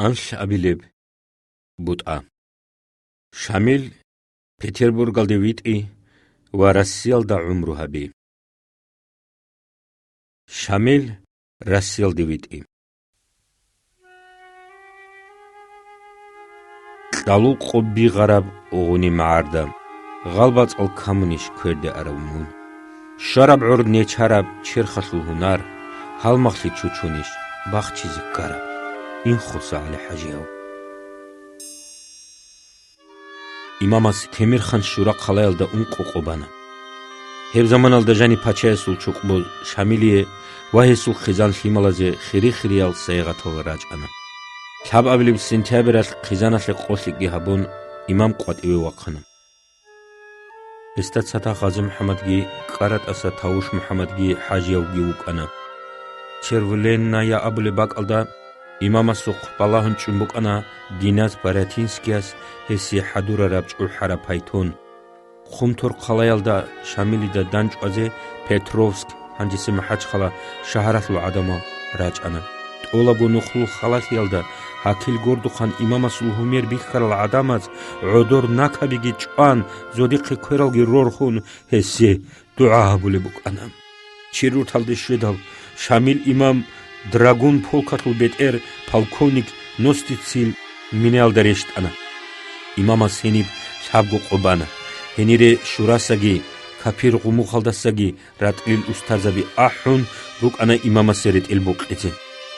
Ansh abileb but'a Shamil Peterburgalde vit'i va Rossiyalda umru habi Shamil Rossiyalde vit'i Dalu qobbi gharab uğuni ma'arda Ghalbat al kamnish kverde aravmun Sharab urdne charab cherkhasul hunar Halmakhli chuchunish bakhchizik garab In khusa ali hajiyav İmamas Temir Khan Shura qalayalda unqoqobana Heb zamanalda jani pachayasul chuqboz Shamiliye vahesul khizan himalaze khiri-khiriyal saygatal raj'ana Tab abilib sentyaberal khizanasle qoslik habon imam qwatiwe waqana Estat sata Ghazi Muhammadgi qarat asa Tawush Muhammadgi hajiyawgi uqana Chervlenna ya abule baqalda İmamasuk balahın çumbukana Dinaz Baratinskias hesi hadura rabç'u harapayton Khumtor qalayalda Shamilida danç'aze Petrovsk hancisi mahachkhala shaharatlu adama raj'ana Olabu nukhlu khalalyalda Hakil Gordukhan İmamasul Humer bikharal adamaz Odor nakabigi ç'an zodiqi kweralgi rorkhun hesi dua bule bukana Chirurtalde shvedal Shamil imam Dragun polkatul beter polkovnik Nostitsil minealdareshtana İmama senib shabgu qobana henire shurasagi kafir qumukhaldasagi ratlil ustazabi ahun rukana imama seret elboqete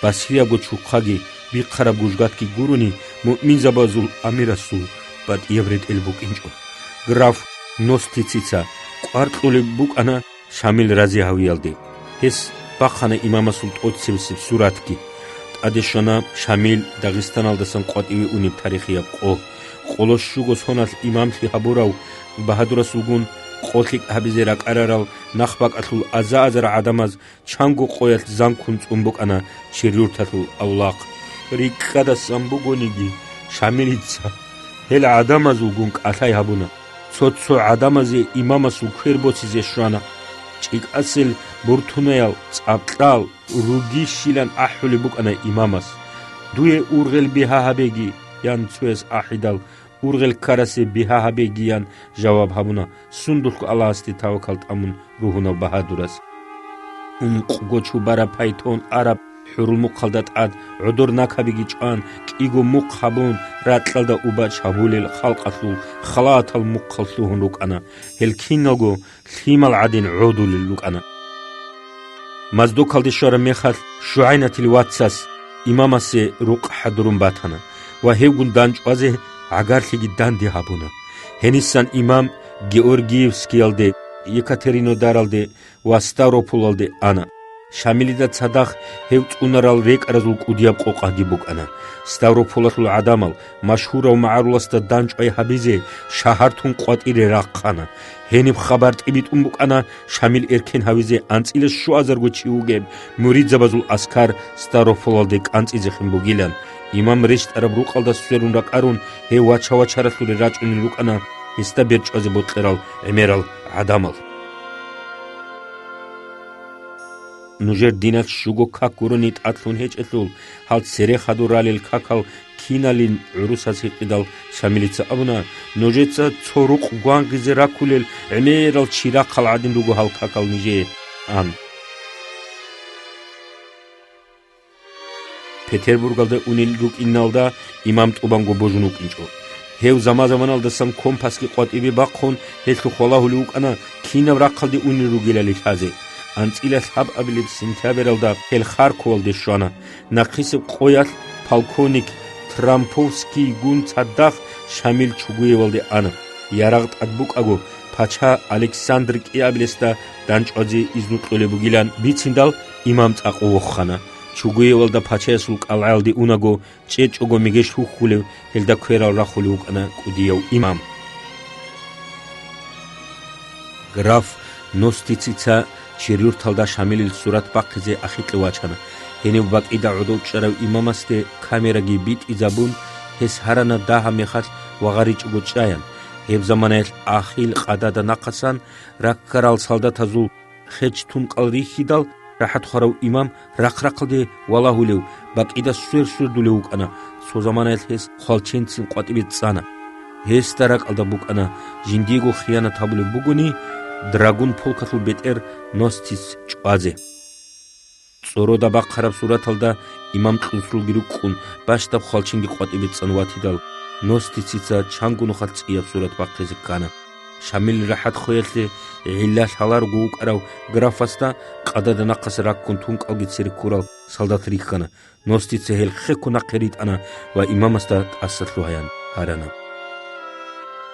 basiya gochuqagi biqara gujgatki guruni mu'min zabazul amirasul bat evret elboqincho graf Nostitsitsa qartuli bukana Shamil razi haviyalde hes Baxana İmamasul Otsevsib suratki Adeshana Shamil Dagestan aldasan qwatiwi unib tarixia qo Qolos shugos honal imamli haburav Bahadura sulgun qotlik habizera qararal nakhbaqatul azazara adamaz changu qoyat zankun tsumbukana chirurtatul awlaq riqada sambugonigi Shamilitsa hel adamaz ugun qatay habuna tsotso adamaze imamasul kherbotsize shana Çikasil burtunayal tsaptal rugi shilan ahuli bukana imamas Duye urgel biha habegi yan tsues ahidal urgel karase biha habegi yan jawab habuna sundulku Allah'asti tavakalt amun ruhuna bahaduras Gochu bara payton arab hurul muqaldat ad Odor nakabigi ç'an k'igu muqhabun ratlalda uba chabulil khalqatul khalatal muqalluhun rukana helkinago limal adin udulil rukana Mazdo kaldishara mekhal shuaynatil watsas imamase ruq hadurun batana va hevgun danç'aze agarligi dandi habuna Henissan imam Georgievskiyalde Yekaterinodaralde va Stavropolalde ana Shamilida tsadakh hevt'unaral rek'razul qudiyab qoqagi buk'ana Stavropolatul adamal mashhura ma'arulasta danç'ay habize shahartun qwatire raqqana henib khabar tibit buk'ana Shamil erken havize antsiles shuazargochi ugeb muridzabazul askar Stavropolalde qantsize khimbugilan imam resht arab ruqalda sferun raqarun he wachawacharatul raj'un luk'ana ista berch'aze botleral emeral adamal Nujer dinat shugo kakurunit atlun hech'etlul halt sere khaduralil kakal kinalin urusas iqidal Shamilitsa abuna nujetsa tsoruq gwangize rakulel emeral chiraqal adin rugo hal kakal nije an Peterburgalda unil ruk innalda imam t'ubango bojunuk incho Hev zamazamanalda sam kompaski qwatibi baqhun hetlu kholahuli uk'ana kinav raqqaldi unil rugelali haze Antsilas hab abilib sentyaberalda el Kharkovalde shana naqisib qoyal polkovnik Trampovski gun tsadakh Shamil Chuguyevalde ana yaragt adbuk'ago pacha Aleksandr Kiablesta danç'aze iznutqolebugilan bitsindal imam tsaqovokhana Chuguyevalda pachayasul qal'aldi unago çeç'ogo migeshukhule helda kweral rakhuli uk'ana qudiyav imam Graf Nostitsitsa Chirurtalda Shamilil surat baqize akhitli wachana Henev baqida udov charav imamaste kameragi bit izabun hes harana daha mekhal wagaric ugochayan Hev zamanel akhil qadada naqasan rakkaral saldatazul khechtun qalri hidal rahat kharav imam raqraqde walahulev baqida sur surduleu qana სოზამანაელთ ეს ხვალჩენცინ ყვატიბით წანა ეს დარაკალდა ბუკანა ჟინდიეგო ხიანა თაბლე ბუგუნი დრაგუნ ფოლქათულ ბეტერ ნოსთის ჭვაზე წოროდა ბაყარაბ სურათალდა იმამ ყუსრულგირუ ყუნ ბაშტა ხვალჩინგი ყვატიბით წანვათიდალ ნოსთიციცა ჩანგუნო ხალ წიაბ სურათ ბაყეზე განა შამილ რაჰათ ხოელთე ილლა შალარ გუკარავ გრაფასტა ყადადა ნახას რაკუნ თუნკალგი ცერი ქურალ სალდათ რიხანა ნოსთიცე ჰელ ხეკუნა ყერიტანა ვა იმამასტა ასათლუჰაიან არანა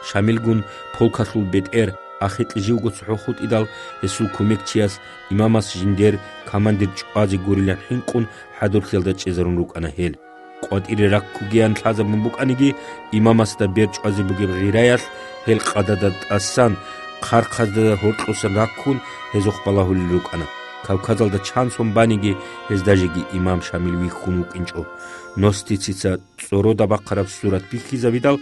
შამილგუნ ფოლქათულ ბეტერ ახიტი ჟიუგო ცუხუთ იდალ ესულ კომეკჩიას იმამას ჟინდერ კამანდირ ჭვაზი გურილან ჰინყუნ ჰადურხელდა ჭეზერუნ რუკანა ჰელ ყვატირი რაკუგიან თაზა ბუმბუკანიგი იმამას და ბერ ჭვაზი ბუგი ღირაიას ჰელ ყადადა ტასან ხარხაზდა ჰორტლოსა რაკუნ ეზოხბალაჰული რუკანა ქავქაზალდა ჩანსონ ბანიგი ეს დაჟიგი იმამ შამილ ვიხუნ უკინჭო ნოსტიციცა წოროდა ბაყარაბ სურათ ბიხიზა ვიდალ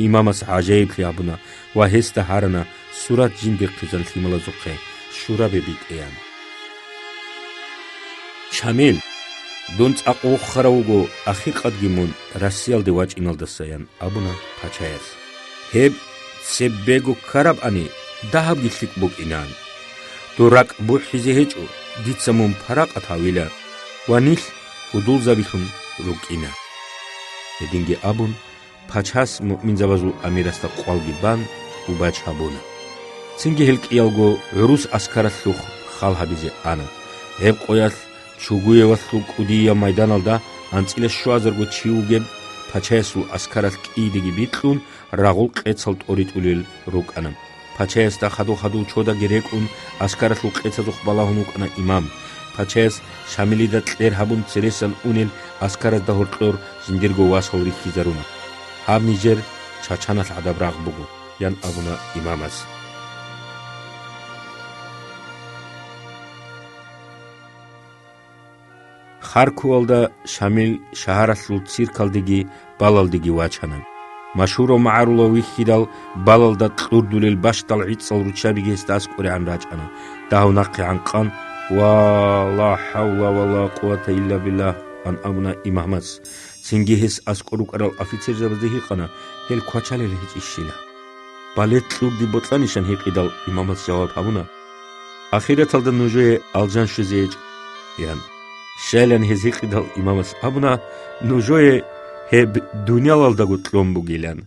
იმამას აჟეიფი აბუნა ვა ჰესტა ჰარანა სურათ ჟინდერ ყიზალ ხიმალა ზოხე შურაბები ყიან შამილ დონ წაყო ხარაუგო ახირყადგიმონ რასიალდე ვაჭინალდასაიან აბუნა ფაჩაეს ჰებ სებეგო ქარაბანი დაჰაბგიხიკ ბუკინან დორაკ ბუჰიზე ჰეჭო დიცამონ ფარაყათავილა ვანილ უდულზავიხუნ რუკინა ედინგე აბუნ ფაჩას მინძავაზულ ამირასთა ყვალგი ბან უბაჩაბუნა ცინგი ჰელკიალგო რუს ასკარასლუხ ხალჰაბიზე ანა ებ ყოյალ ჩუგუევასლუ კუდია მაიდანალდა ანწილეს შუაზერგო ჩიუგებ ფაჩაესულ ასკარას ყიდიგი ბიტლუნ რაღულ ყეცალ ტორიტულილ რუკანა ფაჩაეს და ხადო ჩოდა გერეკუნ ასკარასლუ ყეცაზო ხბალაჰუნ უკანა იმამ ფაჩაეს შამილი და ტლერ ჰაბუნ ცერესან უნილ ასკარას და ჰორტლორ ჟინდირგო ვასოლრი ხიზარულა ჰაბ ნიჯერ ჩაჩანას ადაბრაღ ბუგუ იან აბუნა იმამას ხარქუალდა შამილ შაჰარასლუ ცირკალდიგი ბალალდიგი ვაჩანა მაშურო მაარულო ვიხიდალ ბალალდა ტურდულილ ბაშტალ იცალ რუჩაბიგი ეს დასკური ან რაჭანა დაუნაყი ანყან ვა ლა ჰავლა ვა ლა ყუვატა ილლა ბილლაჰ ან აბუნა იმამას ცინგი ეს ასკურუ ყარალ აფიცერზაბზე ჰიყანა ჰელ ქვაჩალელი ჰიჭიშილა ბალეთ ტურდი ბოტლანიშან ჰიყიდალ იმამას ჯავაბ აბუნა ახირეთალდა ნუჟე ალჯან შეზეჭ იან შელენ ჰეზიყიდალ იმამას აბუნა ნუჟოე ჰებ დუნიალალდა გუტლომბუგილან